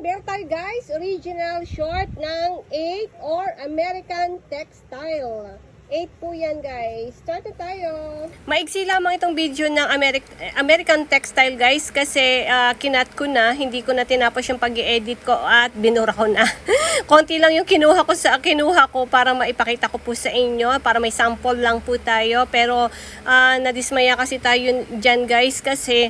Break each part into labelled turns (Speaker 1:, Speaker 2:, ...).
Speaker 1: Meron tayo guys, original short ng 8 or American Textile. 8 po yan guys. Start na tayo. Maiksi lamang itong video ng American Textile guys kasi kinat ko na, hindi ko na tinapos yung pag-i-edit ko at binura ko na. Konti lang yung kinuha ko para maipakita ko po sa inyo, para may sample lang po tayo. Pero nadismaya kasi tayo dyan guys kasi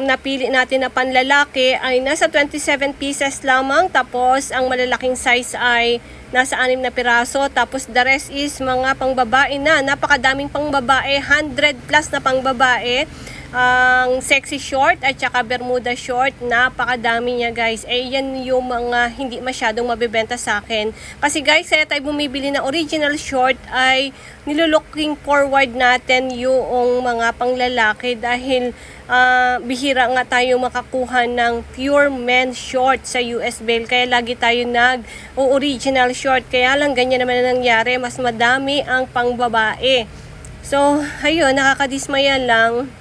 Speaker 1: napili natin na panlalaki ay nasa 27 pieces lamang, tapos ang malalaking size ay nasa 6 na piraso, tapos the rest is mga pangbabae na, napakadaming pangbabae, 100 plus na pangbabae. Ang sexy short at saka bermuda short, napakadami niya guys. Yan yung mga hindi masyadong mabibenta sa akin. Kasi guys, kaya tayo bumibili ng original short ay nilulooking forward natin yung mga panglalaki dahil bihira nga tayo makakuha ng pure men's short sa US Bell. Kaya lagi tayo original short. Kaya lang ganyan naman na nangyari, mas madami ang pangbabae. So, ayun, nakakadismaya lang.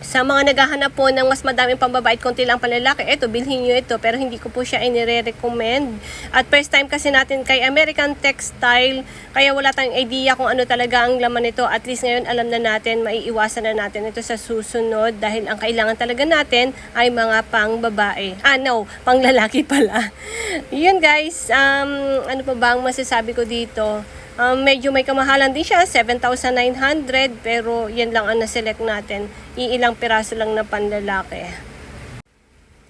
Speaker 1: Sa mga naghahanap po ng mas madaming pambabae at konti lang panlalaki, eto, bilhin nyo ito. Pero hindi ko po siya inire-recommend. At first time kasi natin kay American Textile, kaya wala tayong idea kung ano talaga ang laman nito. At least ngayon alam na natin, maiiwasan na natin ito sa susunod. Dahil ang kailangan talaga natin ay mga pangbabae. Panglalaki pala. Yun guys, ano pa ba ang masasabi ko dito? Medyo may kamahalan din siya, 7,900, pero yan lang ang naselect natin. Iilang piraso lang na panlalaki.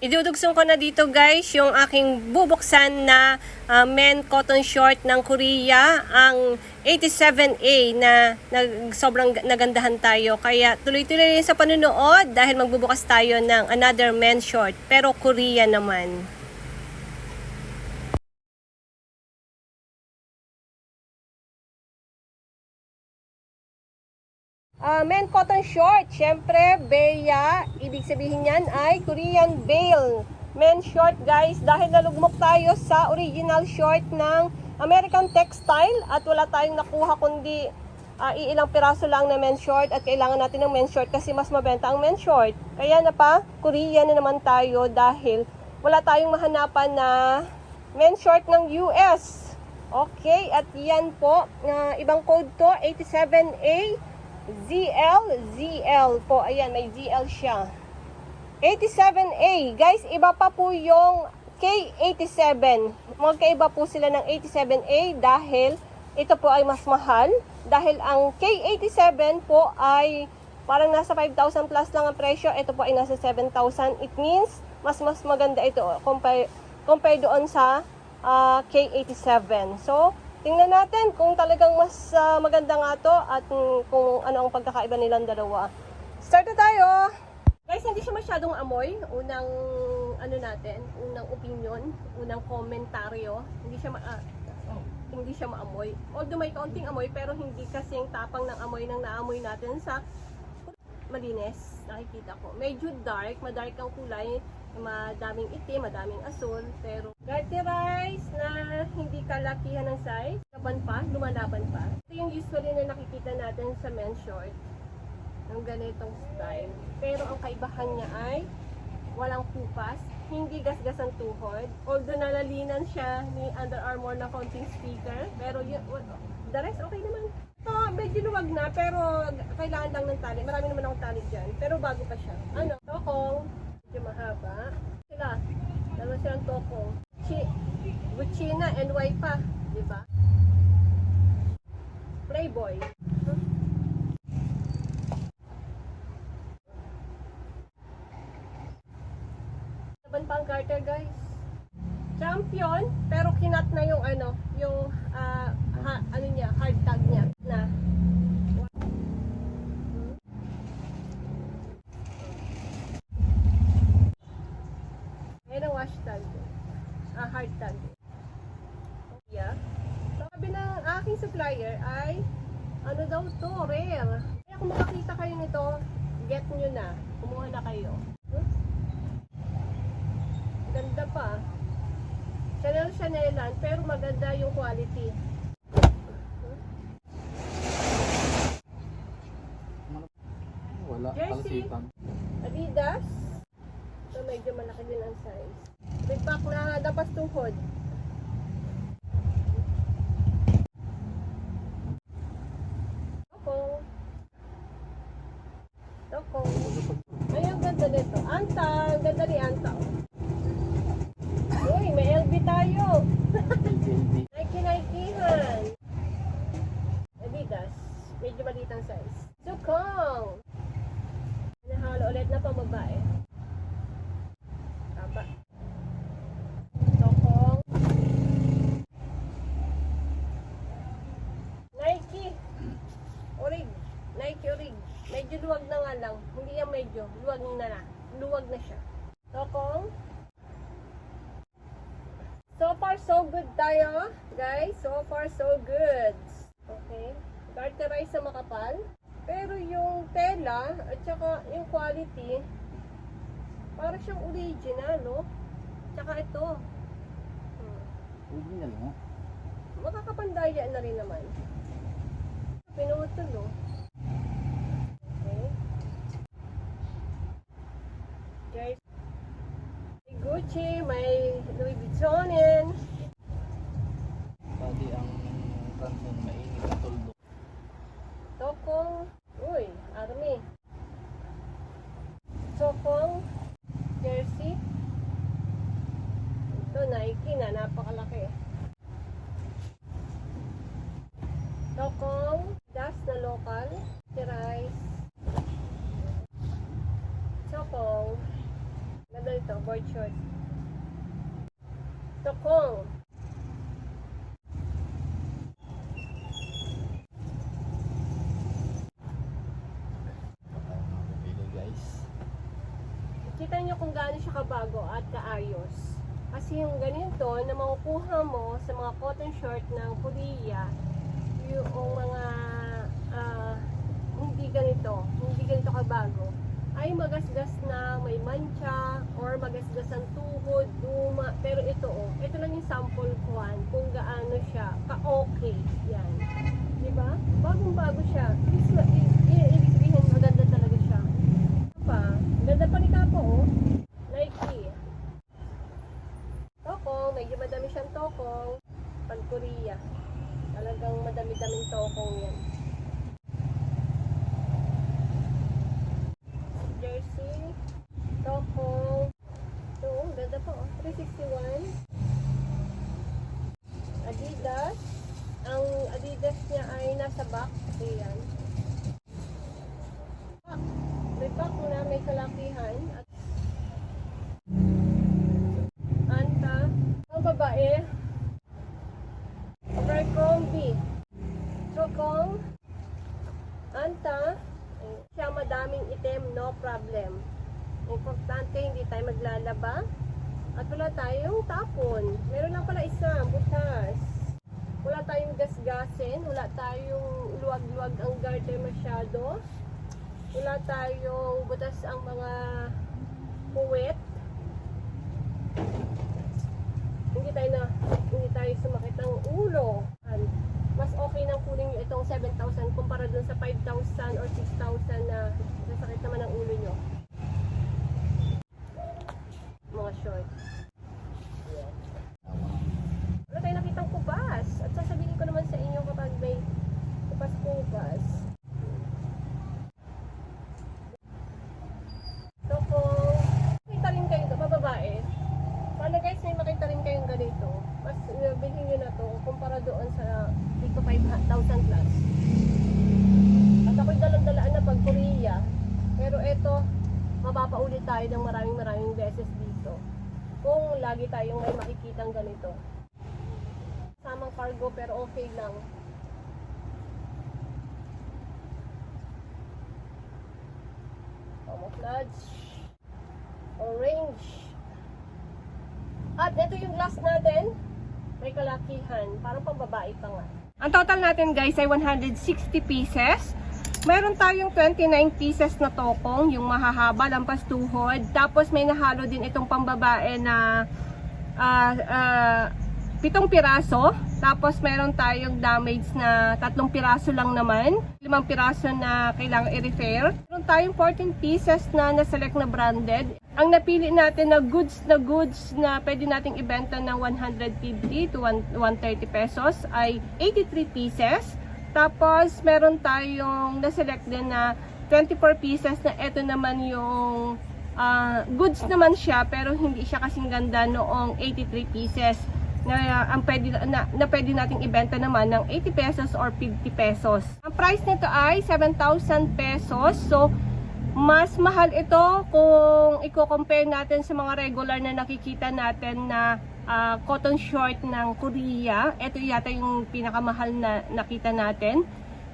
Speaker 1: Idudugsong ko na dito guys yung aking bubuksan na men cotton short ng Korea, ang 87A na sobrang nagandahan tayo. Kaya tuloy-tuloy sa panunood dahil magbubukas tayo ng another men short, pero Korea naman. Men cotton short, syempre, Beya, ibig sabihin yan ay Korean Bale. Men short guys, dahil nalugmok tayo sa original short ng American Textile at wala tayong nakuha kundi iilang piraso lang na men short at kailangan natin ng men short kasi mas mabenta ang men short. Kaya Korean na naman tayo dahil wala tayong mahanapan na men short ng US. Okay, at yan po, ibang code to, 87A. ZL po. Ayan, may ZL siya. 87A. Guys, iba pa po yung K87. Magkaiba po sila ng 87A dahil ito po ay mas mahal. Dahil ang K87 po ay parang nasa 5,000 plus lang ang presyo. Ito po ay nasa 7,000. It means, mas maganda ito compare doon sa K87. So, tingnan natin kung talagang mas maganda nga to at kung ano ang pagkakaiba nilang dalawa. Start na tayo! Guys, hindi siya masyadong amoy. Unang opinion, unang komentaryo. Hindi siya maamoy. Although may kaunting amoy, pero hindi kasing tapang ng amoy ng naamoy natin sa malinis. Nakikita ko. Medyo dark, madark ang kulay. Madaming itim, madaming asul, pero garterize na hindi kalakihan ng size, lumalaban pa. Ito yung usually na nakikita natin sa men's short ng ganitong style. Pero ang kaibahan niya ay walang pupas, hindi gasgas ang tuhod, although nalalinan siya ni Under Armour na konting speaker, pero the rest okay naman. Medyo luwag na, pero kailangan lang ng tali. Marami naman akong tali dyan, pero bago pa siya. Tokong, medyo mahaba. Dalawa silang tokong. Buchina and white pa, di ba? Playboy. Laban pa ang garter guys. Champion, pero kinat na yung hard tag niya na. Ayan ang wash tag. Hard tag. Yeah. Sabi ng aking supplier ay ano daw to, rare. Kaya kung makakita kayo nito, get nyo na. Kumuha na kayo. Ganda pa. Chanel-Chanelan, pero maganda yung quality.
Speaker 2: Wala,
Speaker 1: Jersey,
Speaker 2: kalasitan.
Speaker 1: Adidas. So medyo malaki din ang size. Repack na dapas tuhod. Toko. Ay, ang ganda nito. Anta, ang ganda ni Anta. Uy, may LB tayo. Nike-Nikehan. Adidas. Medyo maliit ang size. Sukong. Nahalo ulit na pambabae. Tapa. Sukong. Nike. Orig. Nike Orig. Medyo luwag na nga lang. Hindi yan medyo. Luwag na. Luwag na siya. Sukong. So far, so good tayo, guys. So far, so good. Okay. Garterize sa makapal. Pero yung tela, at saka yung quality, parang siyang original, no? Tsaka ito.
Speaker 2: Original mo?
Speaker 1: Makakapandaya na rin naman. Pinutol, no? Okay. Guys. Gucci, may Louis Vuittonin.
Speaker 2: Pwede ang kanson mainit na tuldo.
Speaker 1: Tokong, uy, army. Tokong, jersey. Ito, Nike na, napakalaki. Tokong, das na local. Rice. Tokong. Ganda ito, board short. Tokong.
Speaker 2: Guys.
Speaker 1: Kita nyo kung gaano siya kabago at kaayos. Kasi yung ganito na makukuha mo sa mga cotton short ng Korea, yung mga hindi ganito kabago, ay magasgas na, may mancha, or magasgas ang tuhod, luma. Pero ito, ito lang yung sample kuhan kung gaano siya ka-okay. Yan. Diba? Bagong-bago siya. Ibig sabihin, maganda talaga siya. Pa, ganda pa ni Kapo, Nike. Tokong, medyo madami siyang tokong. Pan-Korea. Talagang madami-daming tokong yan. Jersey, tokong. Ito, ganda pa, 361. Adidas. Ang Adidas niya ay nasa back. Ayan. Repack na may kalakihan. Anta. Ang babae. Abercrombie. Sukong. Anta. Siya madaming item, no problem. Importante, hindi tayo maglalaba. At wala tayong tapon. Meron lang pala isa, butas. Wala tayong gasgasin. Wala tayong luwag-luwag ang garter masyado. Wala tayong butas ang mga puwet. Hindi tayo sumakit ng ulo. Mas okay nang kunin nyo itong 7,000 kumpara dun sa 5,000 or 6,000 na nasakit naman ang ulo nyo. Mga short. Yeah. Wala tayo nakitang kubas. At sasabihin ko naman sa inyo kapag may kubas-kubas. So kung makita rin kayo ito, bababae. Sana guys, may makita rin kayong ganito. Mas bilhin nyo na to kumpara doon sa dito 5,000 plus. At ako'y dalang-dalaan na pag Korea. Pero ito, mapapaulit tayo ng maraming beses dito. Kung lagi tayong may makikitang ganito. Samang cargo pero okay lang. Camouflage. Orange. At ito yung last natin. May kalakihan. Parang pambabae pa nga. Ang total natin guys ay 160 pieces. Meron tayong 29 pieces na tokong. Yung mahahaba, lampas tuhod. Tapos may nahalo din itong pambabae na 7 piraso. Tapos meron tayong damage na 3 piraso lang naman. 5 piraso na kailangan i-repair. Meron tayong 14 pieces na na-select na branded. Ang napili natin na goods na pwede nating ibenta ng 150 to 130 pesos ay 83 pieces. Tapos meron tayong na-select din na 24 pieces na ito naman yung goods naman siya pero hindi siya kasing ganda noong 83 pieces na pwede nating ibenta naman ng 80 pesos or 50 pesos. Ang price nito ay 7,000 pesos. So, mas mahal ito kung i-compare natin sa mga regular na nakikita natin na cotton short ng Korea. Ito yata yung pinakamahal na nakita natin.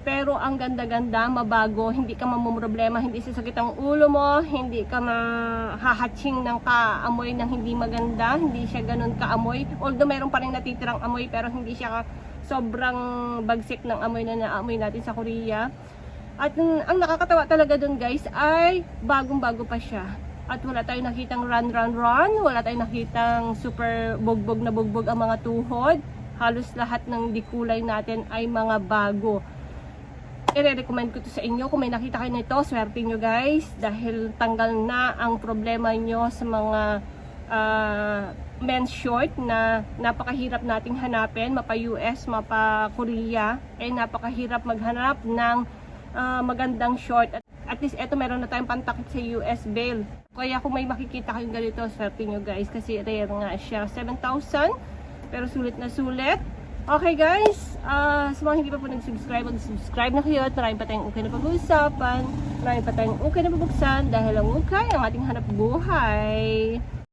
Speaker 1: Pero ang ganda-ganda, mabago, hindi ka mamumroblema, hindi sasakit ang ulo mo, hindi ka mahahatching ng kaamoy ng hindi maganda, hindi siya ganun kaamoy. Although meron pa rin natitirang amoy pero hindi siya sobrang bagsik ng amoy na naamoy natin sa Korea. At ang nakakatawa talaga dun guys ay bagong-bago pa siya. At wala tayong nakitang run, wala tayong nakitang super bugbog na bugbog ang mga tuhod. Halos lahat ng dikulay natin ay mga bago. I-recommend ko to sa inyo. Kung may nakita kayo nito, swerte nyo guys. Dahil tanggal na ang problema nyo sa mga men's short na napakahirap nating hanapin. Mapa US, mapa Korea. Napakahirap maghanap ng magandang short. At least eto meron na tayong pantakip sa US bail. Kaya kung may makikita kayong ganito, swerte nyo guys. Kasi rare nga siya. 7,000. Pero sulit na sulit. Okay guys, sa mga hindi pa po nag-subscribe, mag-subscribe na kayo at marami pa tayong ukay na pag-uusapan, marami pa tayong ukay na pabuksan dahil ang ukay ang ating hanap buhay.